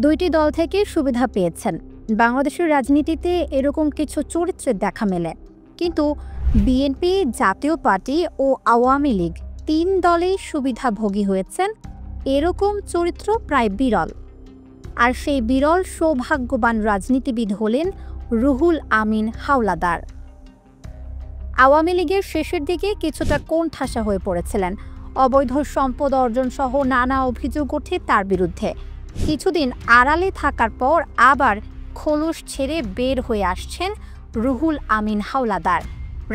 দুইটি দল থেকে সুবিধা পেয়েছেন। বাংলাদেশের রাজনীতিতে এরকম কিছু চরিত্রের দেখা মেলে, কিন্তু বিএনপি, জাতীয় পার্টি ও আওয়ামী লীগ তিন দলেই সুবিধাভোগী হয়েছেন, এরকম চরিত্র প্রায় বিরল। আর সেই বিরল সৌভাগ্যবান রাজনীতিবিদ হলেন রুহুল আমিন হাওলাদার। আওয়ামী লীগের শেষের দিকে কিছুটা কোণঠাসা হয়ে পড়েছিলেন। অবৈধ সম্পদ অর্জন সহ নানা অভিযোগ ওঠে তার বিরুদ্ধে। কিছুদিন আড়ালে থাকার পর আবার খোলস ছেড়ে বের হয়ে আসছেন রুহুল আমিন হাওলাদার।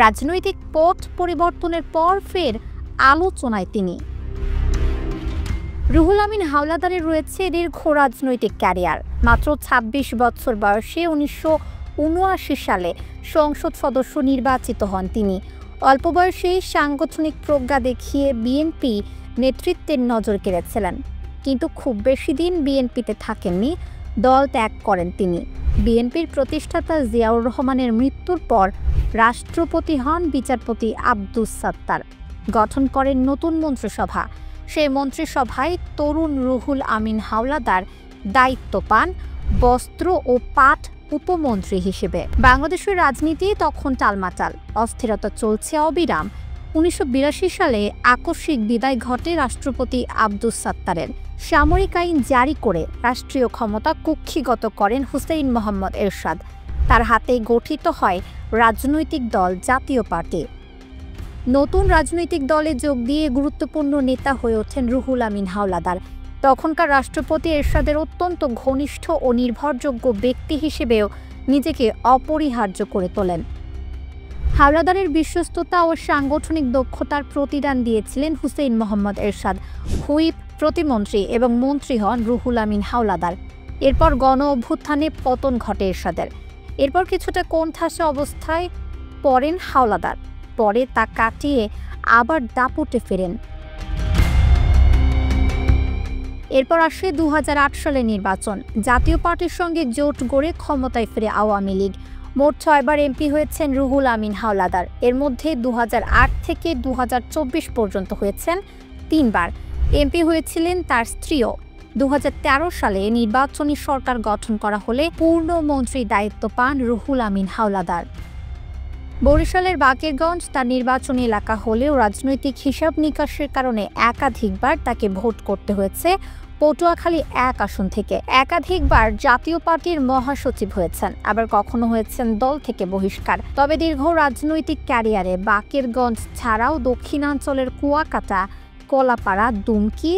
রাজনৈতিক পথ পরিবর্তনের পর ফের আলোচনায় তিনি। রুহুল আমিন হাওলাদারের রয়েছে দীর্ঘ রাজনৈতিক ক্যারিয়ার। মাত্র ২৬ বছর বয়সে ১৯৭৯ সালে সংসদ সদস্য নির্বাচিত হন তিনি। অল্প বয়সেই সাংগঠনিক প্রজ্ঞা দেখিয়ে বিএনপি নেতৃত্বের নজর কেড়েছিলেন, কিন্তু খুব বেশি দিন বিএনপিতে থাকেননি, দল ত্যাগ করেন তিনি। বিএনপির প্রতিষ্ঠাতা জিয়াউর রহমানের মৃত্যুর পর রাষ্ট্রপতি হন বিচারপতি আব্দুস সাত্তার। গঠন করেন নতুন মন্ত্রিসভা। সেই মন্ত্রিসভায় তরুণ রুহুল আমিন হাওলাদার দায়িত্ব পান বস্ত্র ও পাট উপমন্ত্রী হিসেবে। বাংলাদেশের রাজনীতি তখন টালমাটাল, অস্থিরতা চলছে অবিরাম। ১৯৮২ সালে আকস্মিক বিদায় ঘটে রাষ্ট্রপতি আব্দুস সাত্তারের। সামরিক আইন জারি করে রাষ্ট্রীয় ক্ষমতা কুক্ষিগত করেন হুসেইন মোহাম্মদ এরশাদ। তার হাতে গঠিত হয় রাজনৈতিক দল জাতীয় পার্টি। নতুন রাজনৈতিক দলে যোগ দিয়ে গুরুত্বপূর্ণ নেতা হয়ে ওঠেন রুহুল আমিন হাওলাদার। তখনকার রাষ্ট্রপতি এরশাদের অত্যন্ত ঘনিষ্ঠ ও নির্ভরযোগ্য ব্যক্তি হিসেবেও নিজেকে অপরিহার্য করে তোলেন। হাওলাদারের বিশ্বস্ততা ও সাংগঠনিক দক্ষতার প্রতিদান দিয়েছিলেন হুসেইন মোহাম্মদ এরশাদ। হুইপ, প্রতিমন্ত্রী এবং মন্ত্রী হন রুহুল আমিন হাওলাদার। এরপর গণ অভ্যুত্থানে পতন ঘটে এরশাদের। এরপর কিছুটা কোণঠাসা অবস্থায় পড়েন হাওলাদার। পরে তা কাটিয়ে আবার দাপুটে ফেরেন। এরপর আসে ২০০৮ সালের নির্বাচন। জাতীয় পার্টির সঙ্গে জোট গড়ে ক্ষমতায় ফিরে আওয়ামী লীগ। মোট ৬বার এমপি হয়েছেন রুহুল আমিন হাওলাদার। এর মধ্যে ২০০৮ থেকে ২০২৪ পর্যন্ত হয়েছেন ৩বার। এমপি হয়েছিলেন তার স্ত্রীও। ২০১৩ সালে নির্বাচনী সরকার গঠন করা হলে পূর্ণ মন্ত্রীর দায়িত্ব পান রুহুল আমিন হাওলাদার। বরিশালের বাকেরগঞ্জ তার নির্বাচনী এলাকা হলেও রাজনৈতিক হিসাব নিকাশের কারণে একাধিকবার তাকে ভোট করতে হয়েছে পটুয়াখালী ১ আসন থেকে। একাধিকবার জাতীয় পার্টির মহাসচিব হয়েছেন, আবার কখনো হয়েছেন দল থেকে বহিষ্কার। তবে দীর্ঘ রাজনৈতিক ক্যারিয়ারে বাকেরগঞ্জ ছাড়াও দক্ষিণাঞ্চলের কুয়াকাটা, কলাপাড়া, দুমকি,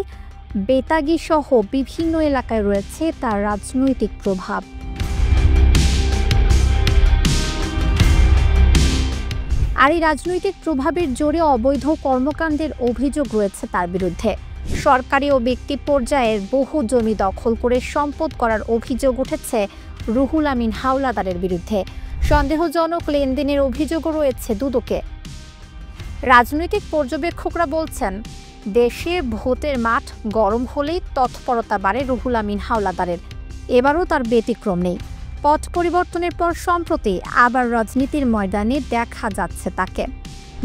বেতাগী সহ বিভিন্ন এলাকায় রয়েছে তার রাজনৈতিক প্রভাব। আর এই রাজনৈতিক প্রভাবের জোরে অবৈধ কর্মকাণ্ডের অভিযোগ রয়েছে তার বিরুদ্ধে। সরকারি ও ব্যক্তি পর্যায়ের বহু জমি দখল করে সম্পদ করার অভিযোগ উঠেছে রুহুল আমিন হাওলাদারের বিরুদ্ধে। সন্দেহজনক লেনদেনের অভিযোগও রয়েছে দুদকে। রাজনৈতিক পর্যবেক্ষকরা বলছেন, দেশে ভোটের মাঠ গরম হলেই তৎপরতা বাড়ে রুহুল আমিন হাওলাদারের। এবারও তার ব্যতিক্রম নেই। পথ পরিবর্তনের পর সম্প্রতি আবার রাজনীতির ময়দানে দেখা যাচ্ছে তাকে।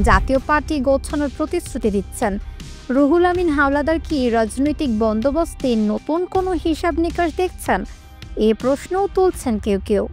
জাতীয় পার্টি গোছানোর প্রতিশ্রুতি দিচ্ছেন। রুহুল আমিন হাওলাদার কি রাজনৈতিক বন্দোবস্তে নতুন কোনো হিসাব নিকাশ দেখছেন? এ প্রশ্নও তুলছেন কেউ কেউ।